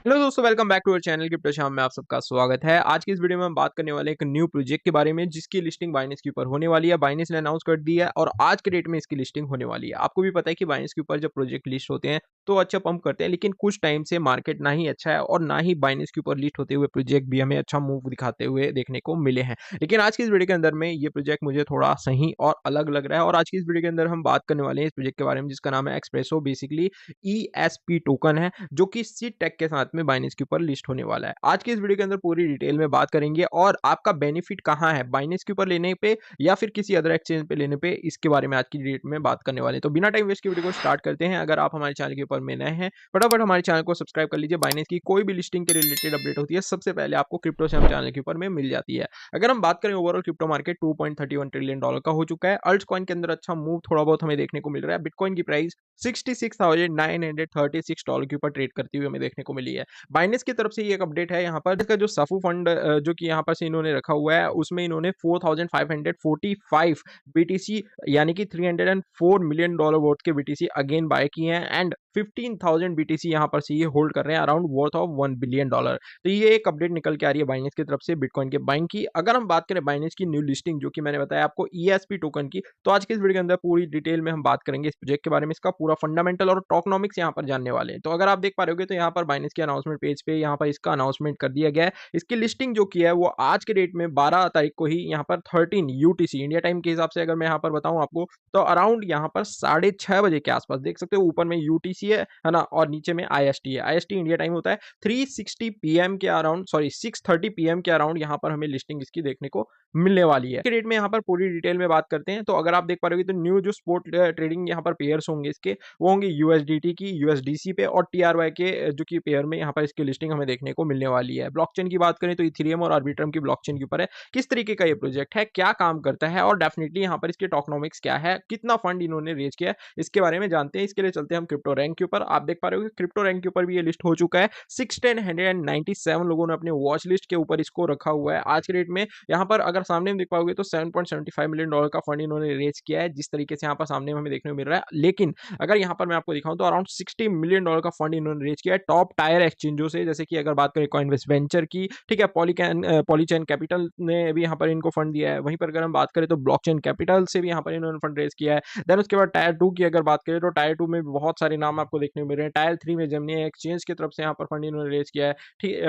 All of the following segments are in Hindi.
हेलो दोस्तों, welcome back to our channel crypto शाम में आप सबका स्वागत है। आज की इस वीडियो में हम बात करने वाले हैं एक न्यू प्रोजेक्ट के बारे में जिसकी लिस्टिंग बाइनेंस के ऊपर होने वाली है। बाइनेंस ने अनाउंस कर दी है और आज के डेट में इसकी लिस्टिंग होने वाली है। आपको भी पता है कि बाइनेंस के ऊपर जब प्रोजेक्ट लिस्ट होते हैं तो अच्छा पंप करते हैं, लेकिन कुछ टाइम से मार्केट ना ही अच्छा है और ना ही बाइनेंस के ऊपर लिस्ट होते हुए प्रोजेक्ट भी हमें अच्छा मूव दिखाते हुए देखने को मिले हैं। लेकिन आज की इस वीडियो के अंदर में ये प्रोजेक्ट मुझे थोड़ा सही और अलग लग रहा है और आज की इस वीडियो के अंदर हम बात करने वाले हैं इस प्रोजेक्ट के बारे में जिसका नाम है एक्सप्रेसो। बेसिकली ESP टोकन है जो कि सीड टेक के साथ में बाइनेंस के ऊपर लिस्ट होने वाला है। आज की इस वीडियो के अंदर पूरी डिटेल में बात करेंगे और आपका बेनिफिट कहाँ है बाइनेंस के ऊपर लेने पे या फिर किसी अदर एक्सचेंज पे लेने पे, इसके बारे में आज की डेट में बात करने वाले हैं। तो बिना टाइम वेस्ट के वीडियो को स्टार्ट करते हैं। अगर आप हमारे चैनल के ऊपर में नए हैं, फटाफट हमारे चैनल को सब्सक्राइब कर लीजिए। बाइनेंस की कोई भी लिस्टिंग के रिलेटेड अपडेट होती है सबसे पहले आपको क्रिप्टो से हम चैनल के ऊपर में मिल जाती है। अगर हम बात करें ओवरऑल क्रिप्टो मार्केट $2.31 ट्रिलियन का हो चुका है। अल्ट कॉइन के अंदर अच्छा मूव थोड़ा बहुत हमें देखने को मिल रहा है। बिटकॉइन की प्राइस $66,936 के ऊपर ट्रेड करती हुई हमें देखने को मिली है। बाइनेंस की तरफ से ये एक अपडेट है यहाँ पर, इसका जो सफू फंड जो कि यहाँ पर से इन्होंने रखा हुआ है उसमें इन्होंने 4545 बीटीसी यानी कि $304 मिलियन वर्थ के बीटीसी अगेन बाय किए हैं एंड 15,000 बीटीसी यहाँ पर से ये होल्ड कर रहे हैं अराउंड वर्थ ऑफ $1 बिलियन। तो ये एक अपडेट निकल के आ रही है बाइनेंस की तरफ से बिटकॉइन के बाइंग की। अगर हम बात करें बाइनेंस की न्यू लिस्टिंग जो कि मैंने बताया आपको ESP टोकन की, तो आज के इस वीडियो के अंदर पूरी डिटेल में हम बात करेंगे इस प्रोजेक्ट के बारे में, इसका पूरा फंडामेंटल और टोकनॉमिक्स यहाँ पर जानने वाले हैं। तो अगर आप देख पा रहे होगे तो यहाँ पर बाइनेंस के अनाउंसमेंट पेज पे यहाँ पर इसका अनाउंसमेंट कर दिया गया है। इसकी लिस्टिंग जो की है वो आज के डेट में 12 तारीख को ही यहाँ पर 13 UTC इंडिया टाइम के हिसाब से अगर मैं यहाँ पर बताऊं आपको तो अराउंड यहाँ पर 6:30 बजे के आसपास देख सकते हो ऊपर में UTC है ना, और नीचे में IST है। IST इंडिया टाइम होता है 3:60 PM के अराउंड, सॉरी 6:30 PM के अराउंड यहाँ पर हमें लिस्टिंग इसकी देखने को मिलने वाली है। के रेट में यहाँ पर पूरी डिटेल में बात करते हैं। तो अगर आप देख पा रहे हो तो न्यू जो स्पॉट ट्रेडिंग यहाँ पर पेयर्स होंगे इसके, वो होंगे USDT की, USDC पे और TRY के जो कि पेयर में यहाँ पर इसकी लिस्टिंग हमें देखने को मिलने वाली है। ब्लॉकचेन की बात करें तो इथेरियम और आर्बिट्रम की ब्लॉकचेन के ऊपर है। किस तरीके का ये प्रोजेक्ट है, क्या काम करता है और डेफिनेटली यहाँ पर इसके टोकनॉमिक्स क्या है, कितना फंड इन्होंने रेज किया है, इसके बारे में जानते हैं। इसके लिए चलते हैं हम क्रिप्टो रैंक के ऊपर। आप देख पा रहे हो कि क्रिप्टो रैंक के ऊपर भी ये लिस्ट हो चुका है। 697 लोगों ने अपने वॉच लिस्ट के ऊपर इसको रखा हुआ है। आज के डेट में यहाँ पर अगर सामने में देख पाओगे तो $7.75 मिलियन का फंड इन्होंने रेज किया है, जिस तरीके से यहाँ पर सामने में हमें देखने को मिल रहा है। लेकिन अगर यहाँ पर मैं आपको दिखाऊं तो अराउंड $60 मिलियन का फंड इन्होंने रेज किया है टॉप टायर एक्सचेंजों से, जैसे कि अगर बात करें कॉइनबेस वेंचर की, ठीक है, पॉलीचैन कैपिटल ने भी यहाँ पर इनको फंड दिया है। वहीं पर अगर हम बात करें तो ब्लॉकचेन कैपिटल से भी यहाँ पर इन्होंने फंड रेज किया है। देन उसके बाद टायर 2 की अगर बात करें तो टायर 2 में भी बहुत सारे नाम आपको देखने को मिल रहे हैं। टायर 3 में जेमिनी एक्सचेंज की तरफ से यहाँ पर फंड इन्होंने रेज किया है।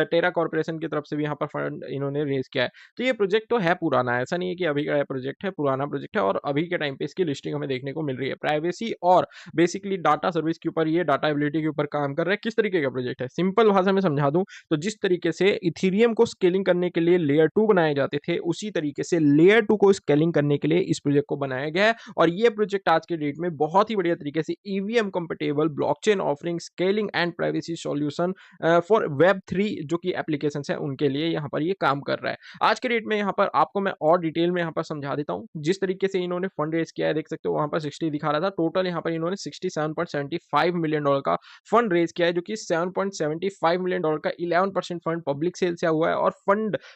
टेरा कॉर्पोरेशन की तरफ से भी यहाँ पर फंड इन्होंने रेज किया है। तो ये प्रोजेक्ट तो है पुराना, ऐसा नहीं है कि अभी का प्रोजेक्ट है, पुराना प्रोजेक्ट है और अभी के टाइम पे इसकी लिस्टिंग हमें देखने को मिल रही है। प्राइवेसी और बेसिकली डाटा सर्विस के ऊपर, ये डाटा एबिलिटी के ऊपर काम कर रहा है। किस तरीके का प्रोजेक्ट है, सिंपल भाषा में समझा दूं तो जिस तरीके से इथेरियम को स्केलिंग करने के लिए लेयर 2 बनाए जाते थे, उसी तरीके से लेयर 2 को स्केलिंग करने के लिए इस प्रोजेक्ट को बनाया गया है। और ये प्रोजेक्ट आज के डेट में बहुत ही बढ़िया तरीके से EVM compatible blockchain offering scaling and privacy solution for Web3 जो कि एप्लीकेशंस है उनके लिए यहाँ पर ये काम कर रहा है। आज के डेट में यहाँ पर आपको मैं और डिटेल में यहाँ पर समझा देता हूँ। जिस तरीके से इन्होंने फंड रेज किया है, देख सकते हो वहां पर 60 दिखा रहा था, टोटल यहाँ पर इन्होंने $67.75 मिलियन का फंड रेज किया है, जो कि $7.75 मिलियन का 11% फंड पब्लिक सेल से हुआ है। और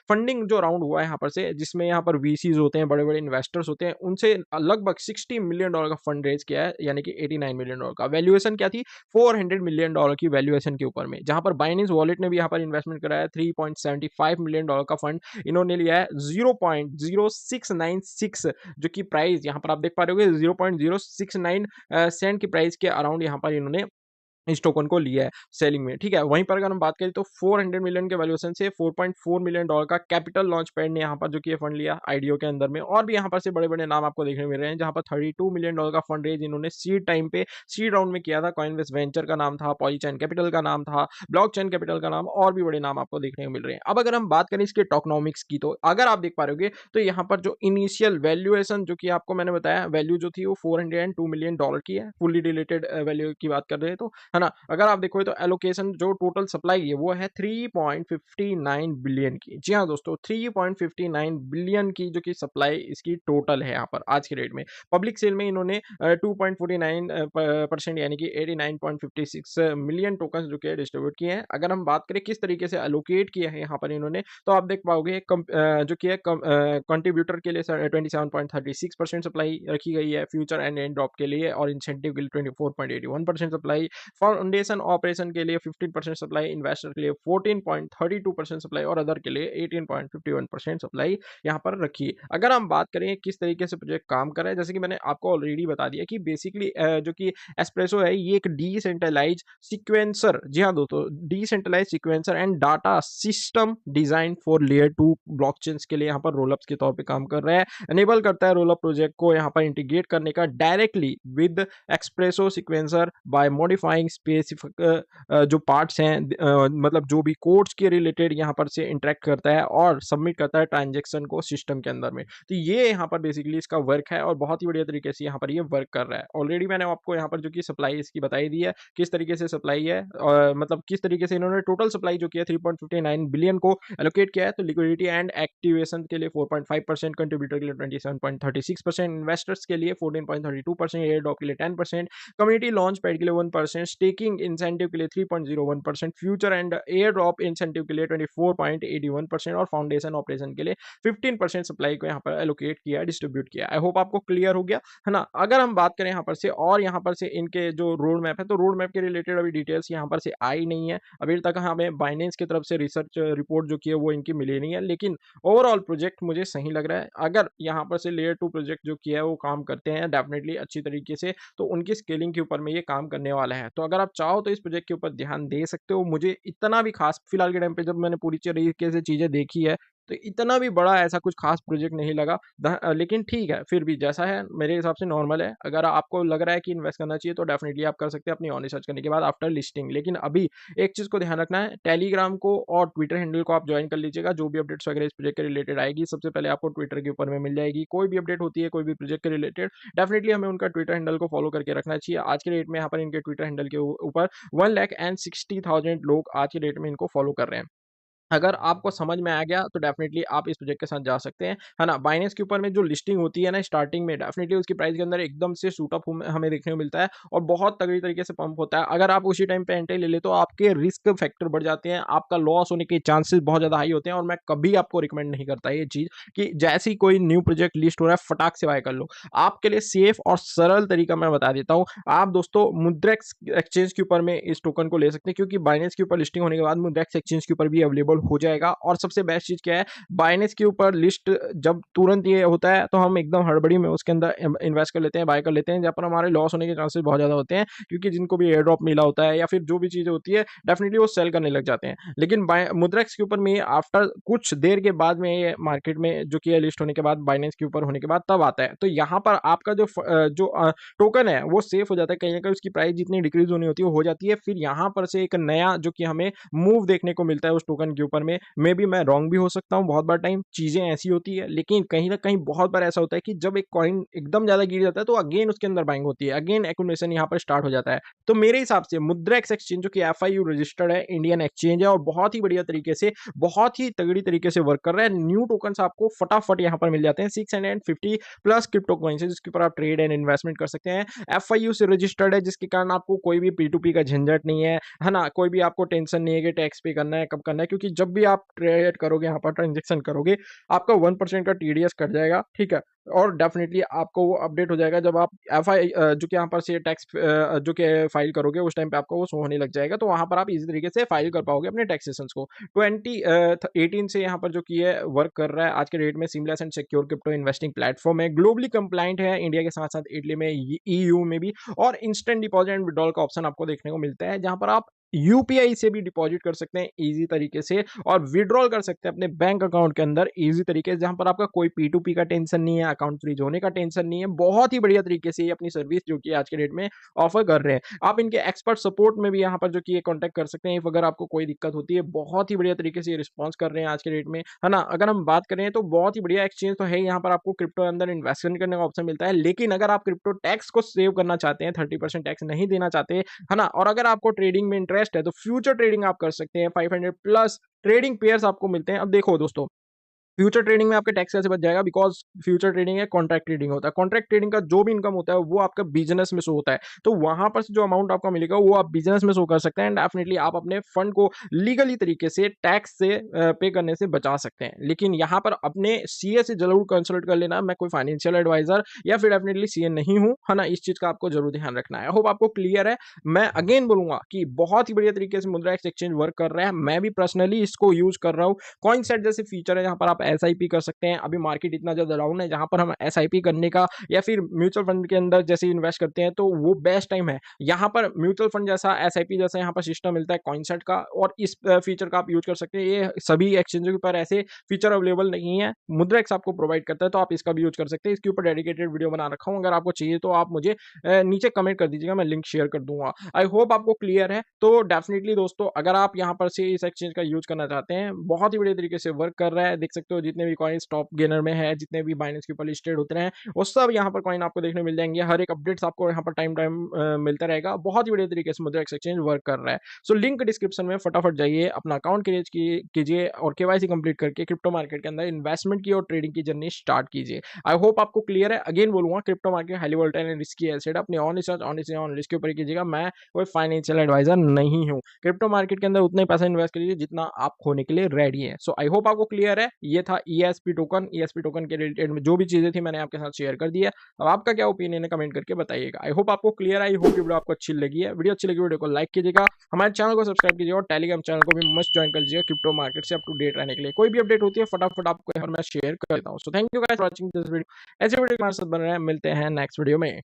फंडिंग जो राउंड हुआ है यहाँ पर से, जिसमें यहाँ पर VCs होते हैं, बड़े बड़े इन्वेस्टर्स होते हैं, उनसे लगभग $60 मिलियन का फंड रेज किया है, यानी कि $89 मिलियन का। वैल्यूएशन क्या थी, $400 मिलियन की वैल्यूएशन के ऊपर में, जहां पर बाइनेंस वॉलेट ने भी यहाँ पर इन्वेस्टमेंट कराया। $3.75 मिलियन का फंड इन्होंने लिया है। 0.0696 जो कि प्राइस यहाँ पर आप देख पा रहे हो 0.069 सेंट की प्राइस के अराउंड यहाँ पर इन्होंने इस टोकन को लिया है सेलिंग में, ठीक है। वहीं पर अगर हम बात करें तो 400 मिलियन के वैल्यूएशन से $4.4 मिलियन का कैपिटल लॉन्च पैड ने यहाँ पर जो कि ये फंड लिया आईडीओ के अंदर में। और भी यहाँ पर से बड़े बड़े नाम आपको देखने मिल रहे हैं, जहाँ पर $32 मिलियन का फंड रेज इन्होंने सीड टाइम पे सीड राउंड में किया था। कॉइनबेस वेंचर का नाम था, पॉलीचैन कैपिटल का नाम था, ब्लॉकचेन कैपिटल का नाम, और भी बड़े नाम आपको देखने को मिल रहे हैं। अब अगर हम बात करें इसके टोकनॉमिक्स की, तो अगर आप देख पा रहे हो तो यहाँ पर जो इनिशियल वैल्यूएशन जो कि आपको मैंने बताया, वैल्यू जो थी वो $402 मिलियन की है। फुल्ली डिलेटेड वैल्यू की बात कर रहे हैं तो, है ना। अगर आप देखो तो एलोकेशन जो टोटल सप्लाई है वो है 3.59 बिलियन की। जी हाँ दोस्तों, 3.59 बिलियन की जो कि सप्लाई इसकी टोटल है यहाँ पर आज के रेट में। पब्लिक सेल में इन्होंने 2.49% यानी कि 89.56 मिलियन टोकन जो कि डिस्ट्रीब्यूट किए हैं। अगर हम बात करें किस तरीके से एलोकेट किया है यहाँ पर इन्होंने, तो आप देख पाओगे जो कि कंट्रीब्यूटर के लिए 27.36% सप्लाई रखी गई है, फ्यूचर एंड एंड ड्रॉप के लिए और इंसेंटिव के लिए 24.81% सप्लाई, फाउंडेशन ऑपरेशन के लिए 15% सप्लाई, इन्वेस्टर के लिए 14.32% सप्लाई और अदर के लिए 18.51% सप्लाई यहाँ पर रखी है। अगर हम बात करें किस तरीके से प्रोजेक्ट काम कर रहा है, जैसे कि मैंने आपको ऑलरेडी बता दिया कि बेसिकली जो कि एस्प्रेसो है ये एक डिसेंट्रलाइज सीक्वेंसर, जी हाँ दोस्तों, decentralize sequencer and data system design for layer 2 blockchains के लिए यहाँ पर रोलअप्स के तौर पे काम कर रहा है। एनेबल करता है रोलअप प्रोजेक्ट को यहाँ पर इंटीग्रेट करने का directly with Espresso sequencer by modifying specific जो पार्ट्स हैं, मतलब जो भी कोड्स के रिलेटेड यहाँ पर से इंटरेक्ट करता है और सबमिट करता है ट्रांजेक्शन को सिस्टम के अंदर में। तो ये यहाँ पर बेसिकली इसका वर्क है और बहुत ही बढ़िया तरीके से यहाँ पर ये वर्क कर रहा है। ऑलरेडी मैंने आपको यहाँ पर जो कि सप्लाई इसकी बताई दी है, किस तरीके से सप्लाई है, और मतलब किस तरीके से इन्होंने टोटल सप्लाई जो किया 3.59 बिलियन को एलोकेट किया है। तो लिक्विडिटी एंड एक्टिवेशन के लिए 4.5%, कंट्रीब्यूटर के लिए 27.36%, इन्वेस्टर्स के लिए 14.32%, एयर ड्रॉप के लिए 10%, कम्युनिटी लॉन्च पैड के लिए 1%, स्टेकिंग इंसेंटिव के लिए 3.01%, future and air drop incentive के लिए 24.81% और फाउंडेशन ऑपरेशन के लिए 15% सप्लाई को यहाँ पर एलोकेट किया, डिस्ट्रीब्यूट किया। आई होप आपको क्लियर हो गया है ना। अगर हम बात करें यहाँ पर से और यहाँ पर से इनके जो रोड मैप है, तो रोड मैप के रिलेटेड अभी डिटेल्स यहाँ पर से आई नहीं है अभी तक। हमें बाइनेंस की तरफ से रिसर्च रिपोर्ट जो की है वो इनकी मिली नहीं है, लेकिन ओवरऑल प्रोजेक्ट मुझे सही लग रहा है। अगर यहाँ पर से लेयर 2 प्रोजेक्ट जो किया है वो काम करते हैं डेफिनेटली अच्छी तरीके से, तो उनकी स्केलिंग के ऊपर में ये काम करने वाला है। तो अगर आप चाहो तो इस प्रोजेक्ट के ऊपर ध्यान दे सकते हो। मुझे इतना भी खास फिलहाल के टाइम पे जब मैंने पूरी तरीके से चीजें देखी है, तो इतना भी बड़ा ऐसा कुछ खास प्रोजेक्ट नहीं लगा। लेकिन ठीक है, फिर भी जैसा है मेरे हिसाब से नॉर्मल है। अगर आपको लग रहा है कि इन्वेस्ट करना चाहिए तो डेफिनेटली आप कर सकते हैं अपनी ऑन रिसर्च करने के बाद आफ्टर लिस्टिंग। लेकिन अभी एक चीज को ध्यान रखना है, टेलीग्राम को और ट्विटर हैंडल को आप ज्वाइन कर लीजिएगा। जो भी अपडेट्स वगैरह इस प्रोजेक्ट के रिलेटेड आएगी सबसे पहले आपको ट्विटर के ऊपर में मिल जाएगी। कोई भी अपडेट होती है कोई भी प्रोजेक्ट के रिलेटेड, डेफिनेटली हमें उनका ट्विटर हैंडल को फॉलो करके रखना चाहिए। आज के डेट में यहाँ पर इनके ट्विटर हैंडल के ऊपर 1,60,000 लोग आज के डेट में इनको फॉलो कर रहे हैं। अगर आपको समझ में आ गया तो डेफिनेटली आप इस प्रोजेक्ट के साथ जा सकते हैं, है ना। बाइनेंस के ऊपर में जो लिस्टिंग होती है ना स्टार्टिंग में, डेफिनेटली उसकी प्राइस के अंदर एकदम से शूट अप हमें देखने को मिलता है और बहुत तगड़ी तरीके से पंप होता है। अगर आप उसी टाइम पे एंट्री ले ले तो आपके रिस्क फैक्टर बढ़ जाते हैं, आपका लॉस होने के चांसेस बहुत ज़्यादा हाई होते हैं। और मैं कभी आपको रिकमेंड नहीं करता ये चीज़ कि जैसे ही कोई न्यू प्रोजेक्ट लिस्ट हो रहा है फटाक से बाय कर लो। आपके लिए सेफ और सरल तरीका मैं बता देता हूँ। आप दोस्तों मुद्रेक्स एक्सचेंज के ऊपर में इस टोकन को ले सकते हैं, क्योंकि बाइनेंस के ऊपर लिस्टिंग होने के बाद मुद्रेक्स एक्सचेंज के ऊपर भी अवेलेबल हो जाएगा। और सबसे बेस्ट चीज क्या है, बाइनेंस के ऊपर लिस्ट जब तुरंत ये होता है तो हम एकदम हड़बड़ी में उसके अंदर इन्वेस्ट कर लेते हैं, बाय कर लेते हैं, जहाँ पर हमारे लॉस होने के चांसेस बहुत ज्यादा होते हैं। क्योंकि जिनको भी एयर ड्रॉप मिला होता है या फिर जो भी चीजें होती है डेफिनेटली वो सेल करने लग जाते हैं। लेकिन मुद्रेक्स के ऊपर में आफ्टर कुछ देर के बाद में ये मार्केट में जो कि लिस्ट होने के बाद बाइनेंस के ऊपर होने के बाद तब आता है। तो यहाँ पर आपका जो टोकन है वो सेफ हो जाता है। कहीं ना कहीं उसकी प्राइस जितनी डिक्रीज होनी होती है हो जाती है। फिर यहाँ पर से एक नया जो कि हमें मूव देखने को मिलता है उस टोकन के ऊपर में। मे बी मैं रॉन्ग भी हो सकता हूँ, बहुत बार टाइम चीजें ऐसी होती है, लेकिन कहीं ना कहीं बहुत बार ऐसा होता है कि जब एक कॉइन एकदम ज्यादा गिर जाता है तो अगेन उसके अंदर बाइंग होती है, अगेन एक्यूमुलेशन यहाँ पर स्टार्ट हो जाता है। तो मेरे हिसाब से मुद्रेक्स एक्सचेंज जो कि FIU रजिस्टर्ड है, इंडियन एक्सचेंज है और बहुत ही बढ़िया तरीके से, बहुत ही तगड़ी तरीके से वर्क कर रहा है। न्यू टोकन आपको फटाफट यहाँ पर मिल जाते हैं। 650 प्लस क्रिप्टो कॉइन्स है जिसके ऊपर आप ट्रेड एंड इन्वेस्टमेंट कर सकते हैं। FIU से रजिस्टर्ड है जिसके कारण आपको कोई भी P2P का झंझट नहीं है ना। कोई भी आपको टेंशन नहीं है कि टैक्स पे करना है कब करना है, क्योंकि जब भी आप ट्रेड करोगे यहाँ पर ट्रांजेक्शन करोगे आपका 1% का TDS कट जाएगा, ठीक है। और डेफिनेटली आपको वो अपडेट हो जाएगा जब आप जो कि यहाँ पर से टैक्स जो कि फाइल करोगे उस टाइम पे आपको वो शो होने लग जाएगा। तो वहां पर आप इजी तरीके से फाइल कर पाओगे अपने टैक्सेशन को। 2018 से यहाँ पर जो कि है वर्क कर रहा है। आज के डेट में seamless and secure crypto investing platform है, ग्लोबली कंप्लाइंट है इंडिया के साथ साथ इटली में, EU में भी। और इंस्टेंट डिपॉजिट एंड विड्रॉल का ऑप्शन आपको देखने को मिलता है, जहां पर आप UPI से भी डिपॉजिट कर सकते हैं इजी तरीके से और विड्रॉल कर सकते हैं अपने बैंक अकाउंट के अंदर इजी तरीके से, जहां पर आपका कोई P2P का टेंशन नहीं है, अकाउंट फ्रीज होने का टेंशन नहीं है। बहुत ही बढ़िया तरीके से ये अपनी सर्विस जो कि आज के डेट में ऑफर कर रहे हैं। आप इनके एक्सपर्ट सपोर्ट में भी यहाँ पर जो कि कॉन्टैक्ट कर सकते हैं अगर आपको कोई दिक्कत होती है। बहुत ही बढ़िया तरीके से ये रिस्पॉन्स कर रहे हैं आज के डेट में, है ना। अगर हम बात करें तो बहुत ही बढ़िया एक्सचेंज तो है। यहाँ पर आपको क्रिप्टो अंदर इन्वेस्टमेंट करने का ऑप्शन मिलता है, लेकिन अगर आप क्रिप्टो टैक्स को सेव करना चाहते हैं, 30% टैक्स नहीं देना चाहते, है ना, और अगर आपको ट्रेडिंग में इंटरेस्ट है तो फ्यूचर ट्रेडिंग आप कर सकते हैं। 500 प्लस ट्रेडिंग पेयर्स आपको मिलते हैं। अब देखो दोस्तों, फ्यूचर ट्रेडिंग में आपके टैक्स कैसे बच जाएगा, बिकॉज़ फ्यूचर ट्रेडिंग है, कॉन्ट्रैक्ट ट्रेडिंग होता है। कॉन्ट्रैक्ट ट्रेडिंग का जो भी इनकम होता है वो आपका बिज़नेस में शो होता है। तो वहाँ पर से जो अमाउंट आपको मिलेगा वो आप बिज़नेस में शो कर सकते हैं एंड डेफिनिटली आप अपने फंड को लीगली तरीके से टैक्स से पे करने से बचा सकते हैं। लेकिन यहाँ पर अपने सीए से ज़रूर कंसल्ट कर लेना। मैं कोई फाइनेंशियल एडवाइज़र या फिर डेफिनिटली सीए नहीं हूँ, है ना? इस चीज़ का आपको ज़रूर ध्यान रखना है। आई होप आपको क्लियर है। मैं अगेन बोलूँगा कि बहुत ही बढ़िया तरीके से मुद्रा एक्सचेंज वर्क कर रहा है। मैं भी पर्सनली इसको यूज़ कर रहा हूँ। कॉइनसेट जैसे फीचर है जहाँ पर आप एसआईपी कर सकते हैं। अभी मार्केट इतना ज़्यादा डाउन है जहाँ पर हम एसआईपी करने का या फिर म्यूचुअल फंड के अंदर जैसे इन्वेस्ट करते हैं तो वो बेस्ट टाइम है। यहाँ पर म्यूचुअल फंड जैसा एसआईपी जैसा यहाँ पर सिस्टम मिलता है कॉइनसेट का और इस फीचर का आप यूज़ कर सकते हैं। ये सभी एक्सचेंजों के ऊपर ऐसे फीचर अवेलेबल नहीं है। मुद्रेक्स आपको प्रोवाइड करता है तो आप इसका भी यूज़ कर सकते हैं। इसके ऊपर डेडिकेटेड वीडियो बना रखा हूँ। अगर आपको चाहिए तो आप मुझे नीचे कमेंट कर दीजिएगा, मैं लिंक शेयर कर दूँगा। आई होप आपको क्लियर है। तो डेफिनिटली दोस्तों अगर आप यहाँ पर से इस एक्सचेंज का यूज़ करना चाहते हैं, बहुत ही बढ़िया तरीके से वर्क कर रहा है। देख सकते हो जितने भी कॉइन्स टॉप गेनर में है, जितने भी बाइनेंस के ऊपर लिस्टेड होते हैं, वो सब यहाँ पर कॉइन आपको देखने मिल जाएँगे। हर एक अपडेट्स आपको यहाँ पर टाइम मिलता रहेगा। बहुत ही बढ़िया तरीके से मुद्रा एक्सचेंज वर्क कर रहा है। सो लिंक डिस्क्रिप्शन में फटाफट जाइए, अपना अकाउंट क्रिएट कीजिए और केवाईसी कंप्लीट करके क्रिप्टो मार्केट के अंदर इन्वेस्टमेंट की और ट्रेडिंग की जर्नी स्टार्ट कीजिए। आई होप आपको क्लियर है। अगेन बोलूँगा crypto market highly volatile and risky asset है। अपनी ऑन रिसर्च, ऑन रिस्क के ऊपर ही कीजिएगा। मैं कोई फाइनेंशियल एडवाइज़र नहीं हूँ। क्रिप्टो मार्केट के अंदर उतना ही पैसा इन्वेस्ट करिए जितना आप खोने के लिए रेडी हैं। सो आई होप आपको क्लियर है। ये था ईएसपी टोकन के रिलेटेड में जो भी चीज़ें थी मैंने आपके साथ शेयर कर दी है। अब आपका क्या ओपिनियन है कमेंट करके बताइएगा। आई होप आपको क्लियर है। आई होप ये वीडियो आपको अच्छी लगी है। वीडियो अच्छी लगी वीडियो को लाइक कीजिएगा। हमारे चैनल को सब्सक्राइब कीजिए और टेलीग्राम चैनल को भी मस्ट ज्वाइन कर लीजिएगा क्रिप्टो मार्केट से अप टू डेट रहने के लिए। कोई भी अपडेट होती है फटाफट आपको यहाँ पर मैं शेयर कर देता हूँ। So thank you guys for watching this video. ऐसे वीडियो हमारे साथ बन रहे हैं। मिलते हैं नेक्स्ट वीडियो में।